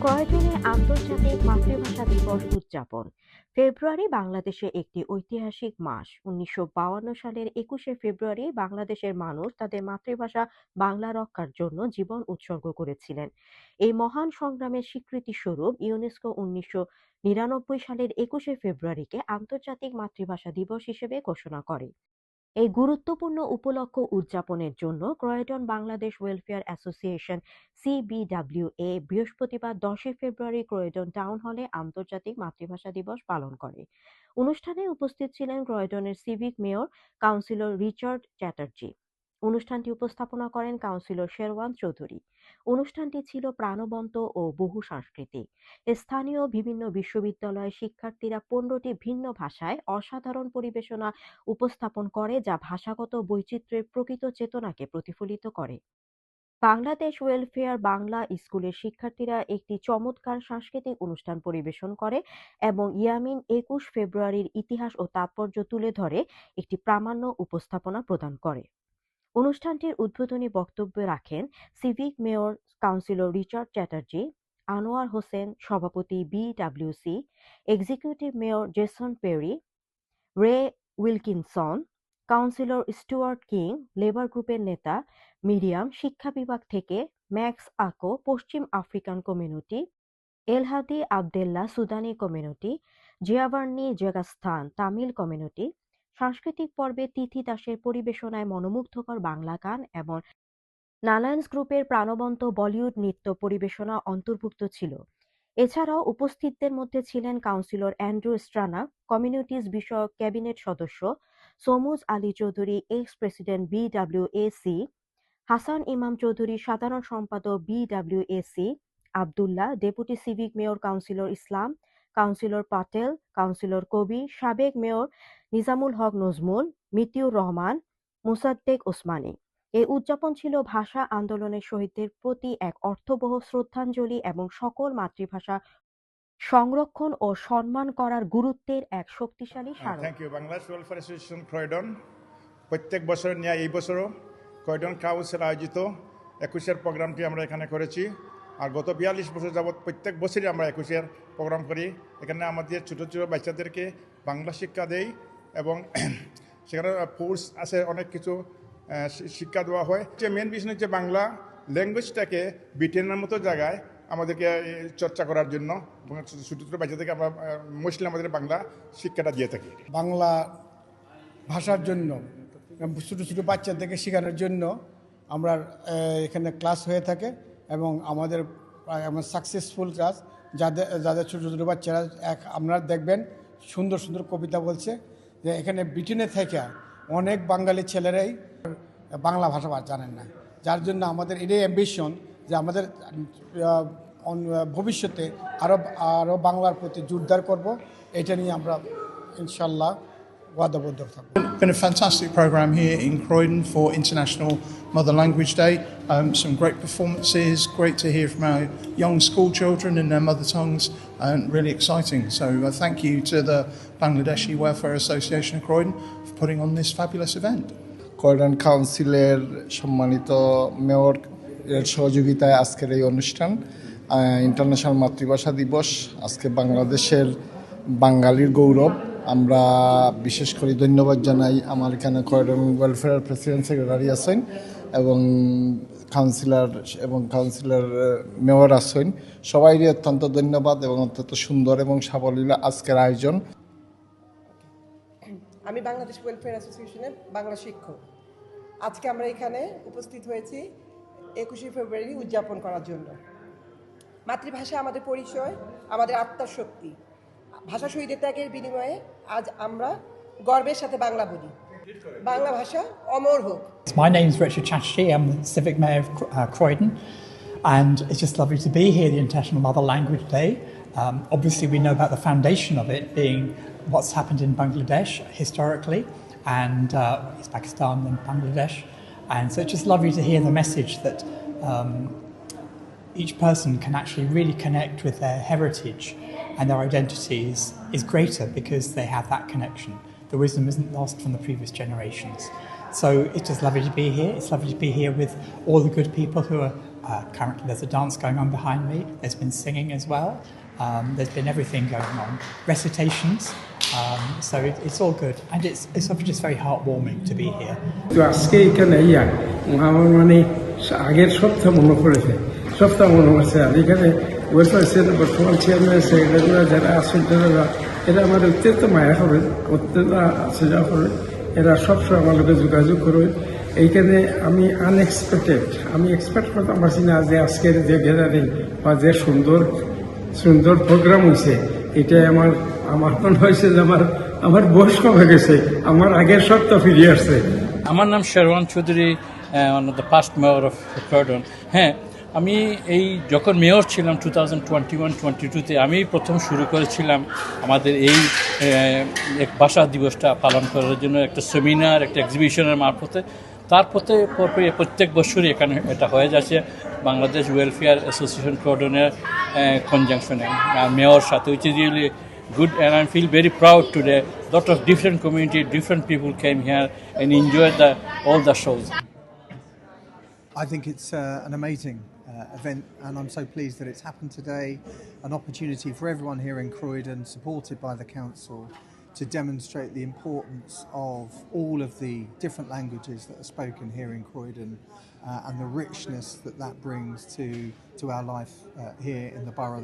ক্রয়োজনে আন্তর্জাতিক মাতৃভাষা দিবস উদযাপন। ফেব্রুয়ারি বাংলাদেশে একটি ঐতিহাসিক মাস। ১৯৫২ সালের ২১শে ফেব্রুয়ারি বাংলাদেশের মানুষ তাদের মাতৃভাষা বাংলা রক্ষার জন্য জীবন উৎসর্গ করেছিলেন। এই মহান সংগ্রামের স্বীকৃতিস্বরূপ ইউনেস্কো ১৯৯৯ সালের ২১শে ফেব্রুয়ারিকে আন্তর্জাতিক মাতৃভাষা দিবস হিসেবে ঘোষণা করে। এই গুরুত্বপূর্ণ উপলক্ষ উদযাপনের জন্য ক্রয়টন বাংলাদেশ ওয়েলফেয়ার অ্যাসোসিয়েশন সিবিডব্লিউএ বৃহস্পতিবার ১০ ফেব্রুয়ারি ক্রয়টন টাউন হলে আন্তর্জাতিক মাতৃভাষা দিবস পালন করে। অনুষ্ঠানে উপস্থিত ছিলেন ক্রয়টনের civic mayor councillor Richard Chatterjee. অনুষ্ঠানটি উপস্থাপনা করেন কাউন্সিলর শেরওয়ান চৌধুরী। অনুষ্ঠানটি ছিল প্রাণবন্ত ও বহু সাংস্কৃতিক। স্থানীয় বিভিন্ন বিশ্ববিদ্যালয়ের শিক্ষার্থীরা ১৫টি ভিন্ন ভাষায় অসাধারণ পরিবেশনা উপস্থাপন করে, যা ভাষাগত বৈচিত্র্যের প্রকৃত চেতনাকে প্রতিফলিত করে। বাংলাদেশ ওয়েলফেয়ার বাংলা স্কুলের শিক্ষার্থীরা একটি চমৎকার সাংস্কৃতিক অনুষ্ঠান পরিবেশন করে এবং ইয়ামিন ২১ ফেব্রুয়ারির ইতিহাস ও তাৎপর্য তুলে ধরে একটি প্রামাণ্য উপস্থাপনা প্রদান করে। অনুষ্ঠানটির উদ্বোধনী বক্তব্য রাখেন civic mayor councillor Richard Chatterjee, Anwar Hossain সভাপতি BWC, executive mayor Jason Perry, Ray Wilkinson, councillor Stuart King, Labour গ্রুপের নেতা মিরিয়াম, শিক্ষা বিভাগ থেকে ম্যাক্স আকো, পশ্চিম আফ্রিকান কমিউনিটি, এলহাদি আবদেল্লা সুদানি কমিউনিটি, জিয়াভার্নি জেগাস্থান তামিল কমিউনিটি। সাংস্কৃতিক পর্বে তিথি দাসের পরিবেশনায় মনোমুগ্ধকর বাংলা গান এবং নালান্স গ্রুপের প্রাণবন্ত বলিউড নৃত্য পরিবেশনা অন্তর্ভুক্ত ছিল। এছাড়াও উপস্থিতদের মধ্যে ছিলেন কাউন্সিলর অ্যান্ড্রু স্ট্রানা, কমিউনিটিজ বিষয়ক ক্যাবিনেট সদস্য Somuj Ali Chowdhury, ex president BWAC, Hasan Imam Chowdhury, সাধারণ সম্পাদক BWAC, Abdullah, deputy civic mayor councillor Islam, councillor Patel, councillor Kabi, সাবেক মেয়র নিজামুল হক নজমুল, মিতিউর রহমান, মুসাদ্দেক ওসমানী। এই উদযাপন ছিল ভাষা আন্দোলনের শহীদদের প্রতি এক অর্থবহ শ্রদ্ধাঞ্জলি এবং সকল মাতৃভাষা সংরক্ষণ ও সম্মান করার গুরুত্বের এক শক্তিশালী স্মারক। Thank you. Bangladesh welfare association Croydon প্রত্যেক বছর নিয়ে এই বছরও ক্রয়ডন কাউন্সিল আয়োজিত ২১এর প্রোগ্রামটি আমরা এখানে করেছি। আর গত ৪২ বছর যাবৎ প্রত্যেক বছরই আমরা ২১এর প্রোগ্রাম করি। এখানে আমাদের ছোটো ছোটো বাচ্চাদেরকে বাংলা শিক্ষা দেই এবং সেখানে কোর্স আছে, অনেক কিছু শিক্ষা দেওয়া হয়। যে মেন বিষয় হচ্ছে বাংলা ল্যাঙ্গুয়েজটাকে ব্রিটেনের মতো জায়গায় আমাদেরকে চর্চা করার জন্য ছোটো ছোটো বাচ্চাদেরকে আমরা মোস্টলি আমাদের বাংলা শিক্ষাটা দিয়ে থাকি। বাংলা ভাষার জন্য ছোটো ছোটো বাচ্চাদেরকে শেখানোর জন্য আমরা এখানে ক্লাস হয়ে থাকে এবং আমাদের সাকসেসফুল ক্লাস, যাদের ছোটো ছোটো বাচ্চারা আপনারা দেখবেন সুন্দর সুন্দর কবিতা বলছে। যে এখানে ব্রিটেনে থেকে অনেক বাঙালি ছেলেরাই বাংলা ভাষা জানেন না, যার জন্য আমাদের এটাই অ্যাম্বিশন যে আমাদের ভবিষ্যতে আরও বাংলার প্রতি জোরদার করব। এটা নিয়ে আমরা ইনশাল্লাহ ওয়াদাবদ্ধ থাকব। It's been a fantastic programme here in Croydon for International Mother Language Day. Some great performances, great to hear from our young school children in their mother tongues, and really exciting. So thank you to the Bangladeshi Welfare Association of Croydon for putting on this fabulous event. Croydon কাউন্সিলের সম্মানিত mayor এর সহযোগিতায় আজকের এই অনুষ্ঠান international মাতৃভাষা দিবস। আজকে বাংলাদেশের বাঙালির গৌরব। আমরা বিশেষ করে ধন্যবাদ জানাই আমার এখানে ক্রয়ডন ওয়েলফেয়ার প্রেসিডেন্ট সেক্রেটারি আছেন এবং কাউন্সিলর মেয়র আছেন। সবাইরই অত্যন্ত ধন্যবাদ এবং অত্যন্ত সুন্দর এবং সাবলীল আজকের আয়োজন। আমি বাংলাদেশ ওয়েলফেয়ার অ্যাসোসিয়েশনের বাংলা শিক্ষক। আজকে আমরা এখানে উপস্থিত হয়েছি ২১শে ফেব্রুয়ারি উদযাপন করার জন্য। মাতৃভাষা আমাদের পরিচয়, আমাদের আত্মার শক্তি। ভাষা শহীদের ত্যাগের বিনিময়ে আজ আমরা গর্বের সাথে বাংলা বলি। বাংলা ভাষা অমর হোক। My name is Richard Chatterjee. I'm the Civic Mayor of Croydon, and it's just lovely to be here, the International Mother Language Day. Obviously, we know about the foundation of it being what's happened in Bangladesh historically, and it's Pakistan and Bangladesh. And so it's just lovely to hear the message that each person can actually really connect with their heritage and their identities is greater because they have that connection. The wisdom isn't lost from the previous generations. So it's just lovely to be here. It's lovely to be here with all the good people who are Currently, there's a dance going on behind me. There's been singing as well. There's been everything going on. Recitations. So it's all good. And it's obviously just very heartwarming to be here. তো আজকে এখানে আমার মানে আগের সপ্তাহ মনে পড়েছে আর এখানে ওয়েলফেয়ার বর্তমান চেয়ারম্যান সেক্রেটারিরা যারা আছেন এরা আমার অত্যন্ত মায়া করেন, অত্যন্ত শ্রদ্ধা করেন। এরা সবসময় আমার লোকের যোগাযোগ করে। এইখানে আমি আমি এক্সপেক্ট করতাম পারছি না যে আজকের যে গ্যাদারিং বা যে সুন্দর প্রোগ্রাম হয়েছে, এটাই আমার মনে হয়েছে যে আমার বয়স কমে গেছে, আমার আগের সপ্তাহ ফিরে আসছে। আমার নাম Sherwan Chowdhury, one of the past mayor of Croydon. হ্যাঁ, আমি এই যখন মেয়র ছিলাম 2021-22-তে আমি প্রথম শুরু করেছিলাম আমাদের এই এক ভাষা দিবসটা পালন করার জন্য একটা সেমিনার, একটা এক্সিবিশনের মারফতে। তারপরে প্রত্যেক বছরই এখানে এটা হয়ে যাচ্ছে বাংলাদেশ ওয়েলফেয়ার অ্যাসোসিয়েশন ক্রয়ডনের কনজাংশনে মেয়র সাথে, which is really good, and I feel very proud today. Lot of different community, different people came here and enjoyed all the shows. I think it's an amazing event, and I'm so pleased that it's happened today. An opportunity for everyone here in Croydon, supported by the council, to demonstrate the importance of all of the different languages that are spoken here in Croydon and the richness that brings to our life here in the borough.